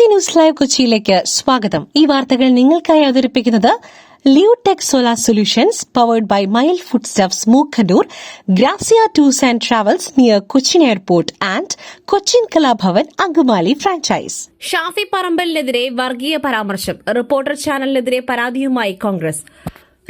BBC news live കൊച്ചിയിലേക്ക് സ്വാഗതം. ഈ വാർത്തകൾ നിങ്ങൾക്കായി അവതരിപ്പിക്കുന്നത് Leotech solar solutions powered by mile ഫുഡ്സ്റ്റഫ്സ് Mookkannoor, Grazia tours and travels near Cochin airport and Cochin Kalabhavan Angamaly franchise. Shafi പറമ്പലിനെതിരെ വർഗീയ പരാമർശം. റിപ്പോർട്ടർ ചാനലിനെതിരെ പരാതിയുമായി കോൺഗ്രസ്.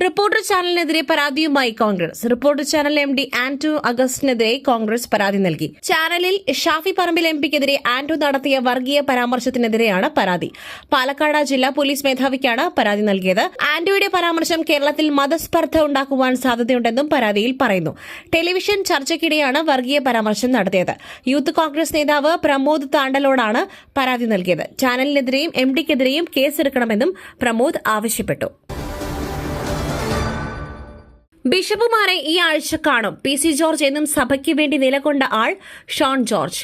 റിപ്പോർട്ടർ ചാനലിനെതിരെ പരാതിയുമായി Congress. Reporter channel MD Anto അഗസ്റ്റിനെതിരെ Congress പരാതി നൽകി. ചാനലിൽ ഷാഫി പറമ്പിൽ MPക്കെതിരെ ആന്റോ നടത്തിയ വർഗീയ പരാമർശത്തിനെതിരെയാണ് പരാതി. പാലക്കാട് ജില്ലാ പോലീസ് മേധാവിക്കാണ് പരാതി നൽകിയത്. ആന്റോയുടെ പരാമർശം കേരളത്തിൽ മതസ്പർദ്ധ ഉണ്ടാക്കുവാൻ സാധ്യതയുണ്ടെന്നും പരാതിയിൽ പറയുന്നു. ടെലിവിഷൻ ചർച്ചയ്ക്കിടെയാണ് വർഗീയ പരാമർശം നടത്തിയത്. യൂത്ത് കോൺഗ്രസ് നേതാവ് പ്രമോദ് താണ്ടലോടാണ് പരാതി നൽകിയത്. ചാനലിനെതിരെയും MDക്കെതിരെയും കേസെടുക്കണമെന്നും പ്രമോദ് ആവശ്യപ്പെട്ടു. ബിഷപ്പുമാരെ ഈ ആഴ്ച കാണും. PC ജോർജ് എന്നും സഭയ്ക്ക് വേണ്ടി നിലകൊണ്ട ആൾ ഷോൺ ജോർജ്.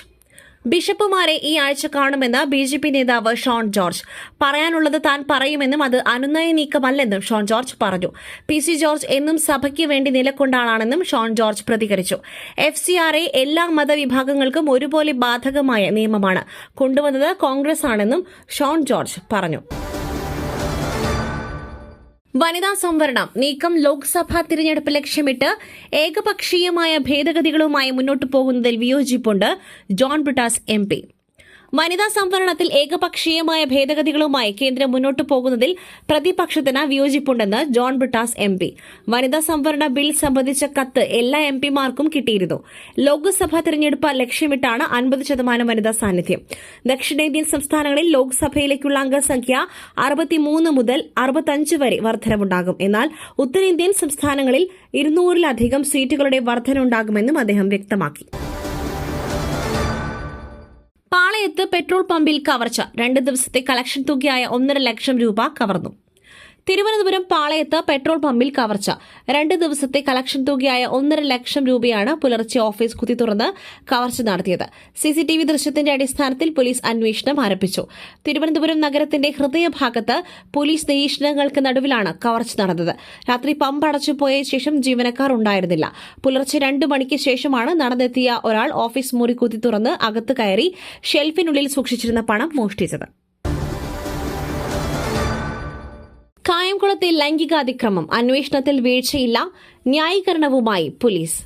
ബിഷപ്പുമാരെ ഈ ആഴ്ച കാണുമെന്ന് BJP നേതാവ് ഷോൺ ജോർജ്. പറയാനുള്ളത് താൻ പറയുമെന്നും അത് അനുനയ നീക്കമല്ലെന്നും ഷോൺ ജോർജ് പറഞ്ഞു. PC ജോർജ് എന്നും സഭയ്ക്ക് വേണ്ടി നിലകൊണ്ട ആളാണെന്നും ഷോൺ ജോർജ് പ്രതികരിച്ചു. FCRA എല്ലാ മതവിഭാഗങ്ങൾക്കും ഒരുപോലെ ബാധകമായ നിയമമാണ് കൊണ്ടുവന്നത് കോൺഗ്രസ് ആണെന്നും ഷോൺ ജോർജ് പറഞ്ഞു. വനിതാ സംവരണം നീക്കം. ലോക്സഭാ തിരഞ്ഞെടുപ്പ് ലക്ഷ്യമിട്ട് ഏകപക്ഷീയമായ ഭേദഗതികളുമായി മുന്നോട്ടു പോകുന്നതിൽ വിയോജിപ്പുണ്ട് ജോൺ ബ്രിട്ടാസ് MP. വനിതാ സംവരണത്തിൽ ഏകപക്ഷീയമായ ഭേദഗതികളുമായി കേന്ദ്രം മുന്നോട്ടു പോകുന്നതിൽ പ്രതിപക്ഷത്തിന് വിയോജിപ്പുണ്ടെന്ന് ജോൺ ബ്രിട്ടാസ് MP. വനിതാ സംവരണ ബിൽ സംബന്ധിച്ച കത്ത് എല്ലാ MPമാർക്കും കിട്ടിയിരുന്നു. ലോക്സഭാ തെരഞ്ഞെടുപ്പ് ലക്ഷ്യമിട്ടാണ് 50% വനിതാ സാന്നിധ്യം. ദക്ഷിണേന്ത്യൻ സംസ്ഥാനങ്ങളിൽ ലോക്സഭയിലേക്കുള്ള അംഗസംഖ്യ 63 മുതൽ 65 വരെ വർധനവുണ്ടാകും. എന്നാൽ ഉത്തരേന്ത്യൻ സംസ്ഥാനങ്ങളിൽ 200-ലധികം സീറ്റുകളുടെ വർധനയുണ്ടാകുമെന്നും അദ്ദേഹം വ്യക്തമാക്കി. പാളയത്ത് പെട്രോൾ പമ്പിൽ കവർച്ച. 2 ദിവസത്തെ കളക്ഷൻ തുകയായ 1.5 ലക്ഷം രൂപ കവർന്നു. തിരുവനന്തപുരം പാളയത്ത് പെട്രോൾ പമ്പിൽ കവർച്ച. 2 ദിവസത്തെ കളക്ഷൻ തുകയായ 1.5 ലക്ഷം രൂപയാണ് പുലർച്ചെ ഓഫീസ് കുത്തി തുറന്ന് കവർച്ച നടത്തിയത്. CCTV ദൃശ്യത്തിന്റെ അടിസ്ഥാനത്തിൽ പോലീസ് അന്വേഷണം ആരംഭിച്ചു. തിരുവനന്തപുരം നഗരത്തിന്റെ ഹൃദയഭാഗത്ത് പോലീസ് നിരീക്ഷണങ്ങൾക്ക് നടുവിലാണ് കവർച്ച നടന്നത്. രാത്രി പമ്പ് അടച്ചുപോയ ശേഷം ജീവനക്കാർ ഉണ്ടായിരുന്നില്ല. പുലർച്ചെ 2 മണിക്ക് ശേഷമാണ് നടന്നെത്തിയ ഒരാൾ ഓഫീസ് മുറി കുത്തി തുറന്ന് അകത്ത് കയറി ഷെൽഫിനുള്ളിൽ സൂക്ഷിച്ചിരുന്ന പണം മോഷ്ടിച്ചത്. കായംകുളത്തെ ലൈംഗികാതിക്രമം. അന്വേഷണത്തിൽ വീഴ്ചയില്ല, ന്യായീകരണവുമായി പോലീസ്.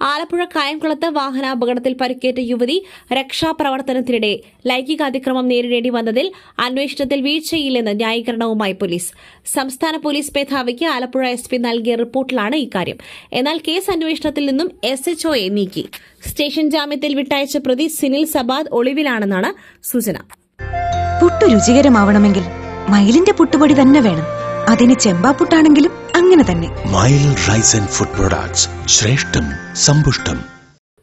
ആലപ്പുഴ കായംകുളത്ത് വാഹനാപകടത്തിൽ പരിക്കേറ്റ യുവതി രക്ഷാപ്രവർത്തനത്തിനിടെ ലൈംഗികാതിക്രമം നേരിടേണ്ടി വന്നതിൽ അന്വേഷണത്തിൽ വീഴ്ചയില്ലെന്ന് ന്യായീകരണവുമായി പോലീസ്. സംസ്ഥാന പോലീസ് മേധാവിക്ക് ആലപ്പുഴ SP നൽകിയ റിപ്പോർട്ടിലാണ് ഇക്കാര്യം. എന്നാൽ കേസ് അന്വേഷണത്തിൽ നിന്നും SHOയെ നീക്കി. സ്റ്റേഷൻ ജാമ്യത്തിൽ വിട്ടയച്ച പ്രതി സിനിൽ സബാദ് ഒളിവിലാണെന്നാണ് സൂചന. പുട്ടു രുചികരമാവണമെങ്കിൽ മയിലിന്റെ പുട്ടുപൊടി തന്നെ വേണം. അതിന് ചെമ്പാപ്പുട്ടാണെങ്കിലും അങ്ങനെ തന്നെ. മയിൽ റൈസ് ആൻഡ് ഫുഡ് പ്രൊഡക്ട്സ്, ശ്രേഷ്ഠം സമ്പുഷ്ടം.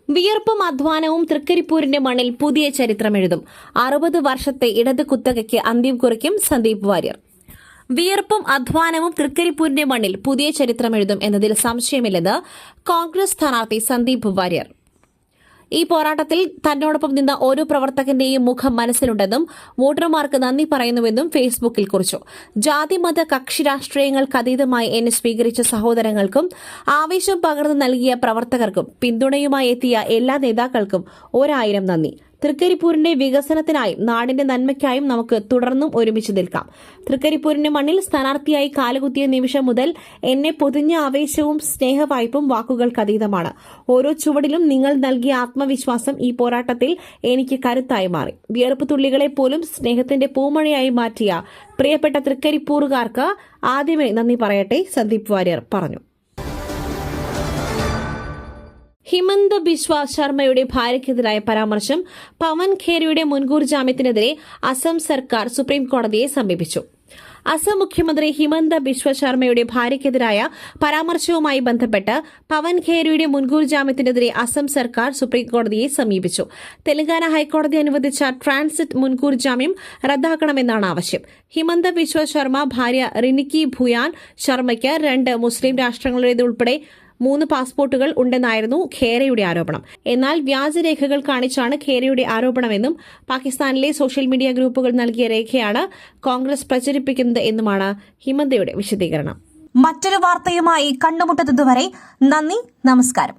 വിയർപ്പും അധ്വാനവും തൃക്കരിപ്പൂരിന്റെ മണ്ണിൽ പുതിയ ചരിത്രമെഴുതും. 60 വർഷത്തെ ഇടത് കുത്തകയ്ക്ക് അന്ത്യം കുറിക്കും സന്ദീപ് വാര്യർ. വിയർപ്പും അധ്വാനവും തൃക്കരിപ്പൂരിന്റെ മണ്ണിൽ പുതിയ ചരിത്രമെഴുതും എന്നതിൽ സംശയമില്ലെന്ന് കോൺഗ്രസ് സ്ഥാനാർത്ഥി സന്ദീപ് വാര്യർ. ഈ പോരാട്ടത്തിൽ തന്നോടൊപ്പം നിന്ന ഓരോ പ്രവർത്തകന്റെയും മുഖം മനസ്സിലുണ്ടെന്നും വോട്ടർമാർക്ക് നന്ദി പറയുന്നുവെന്നും ഫേസ്ബുക്കിൽ കുറിച്ചു. ജാതിമത കക്ഷി രാഷ്ട്രീയങ്ങൾക്കതീതമായി എന്നെ സ്വീകരിച്ച സഹോദരങ്ങൾക്കും ആവേശം പകർന്നു നൽകിയ പ്രവർത്തകർക്കും പിന്തുണയുമായി എത്തിയ എല്ലാ നേതാക്കൾക്കും 1000 നന്ദി. തൃക്കരിപ്പൂരിന്റെ വികസനത്തിനായും നാടിന്റെ നന്മയ്ക്കായും നമുക്ക് തുടർന്നും ഒരുമിച്ച് നിൽക്കാം. തൃക്കരിപ്പൂരിന്റെ മണ്ണിൽ സ്ഥാനാർത്ഥിയായി കാലുകുത്തിയ നിമിഷം മുതൽ എന്നെ പൊതിഞ്ഞ ആവേശവും സ്നേഹവായ്പും വാക്കുകൾക്കതീതമാണ്. ഓരോ ചുവടിലും നിങ്ങൾ നൽകിയ ആത്മവിശ്വാസം ഈ പോരാട്ടത്തിൽ എനിക്ക് കരുത്തായി മാറി. വിയർപ്പ് തുള്ളികളെ പോലും സ്നേഹത്തിന്റെ പൂമഴയായി മാറ്റിയ പ്രിയപ്പെട്ട തൃക്കരിപ്പൂറുകാർക്ക് ആദ്യമേ നന്ദി പറയട്ടെ, സന്ദീപ് വാര്യർ പറഞ്ഞു. ഹിമന്ത ബിശ്വ ശർമ്മയുടെ ഭാര്യയ്ക്കെതിരായ പരാമർശം. പവൻ ഖേരയുടെ മുൻകൂർ ജാമ്യത്തിനെതിരെ അസം സർക്കാർ സുപ്രീംകോടതിയെ സമീപിച്ചു. അസം മുഖ്യമന്ത്രി ഹിമന്ത ബിശ്വ ശർമ്മയുടെ ഭാര്യയ്ക്കെതിരായ പരാമർശവുമായി ബന്ധപ്പെട്ട് പവൻ ഖേരയുടെ മുൻകൂർ ജാമ്യത്തിനെതിരെ അസം സർക്കാർ സുപ്രീംകോടതിയെ സമീപിച്ചു. തെലങ്കാന ഹൈക്കോടതി അനുവദിച്ച ട്രാൻസിറ്റ് മുൻകൂർ ജാമ്യം റദ്ദാക്കണമെന്നാണ് ആവശ്യം. ഹിമന്ത ബിശ്വ ശർമ്മ ഭാര്യ റിനിക്കി ഭുയാൻ ശർമ്മയ്ക്ക് 2 മുസ്ലിം രാഷ്ട്രങ്ങളുടേതുൾപ്പെടെ 3 പാസ്പോർട്ടുകൾ ഉണ്ടെന്നായിരുന്നു ഖേരയുടെ ആരോപണം. എന്നാൽ വ്യാജരേഖകൾ കാണിച്ചാണ് ഖേരയുടെ ആരോപണമെന്നും പാകിസ്ഥാനിലെ സോഷ്യൽ മീഡിയ ഗ്രൂപ്പുകൾ നൽകിയ രേഖയാണ് കോൺഗ്രസ് പ്രചരിപ്പിക്കുന്നത് എന്നുമാണ് ഹിമന്തയുടെ വിശദീകരണം. മറ്റൊരു വാർത്തയുമായി കണ്ടുമുട്ടുന്നതുവരെ നന്ദി, നമസ്കാരം.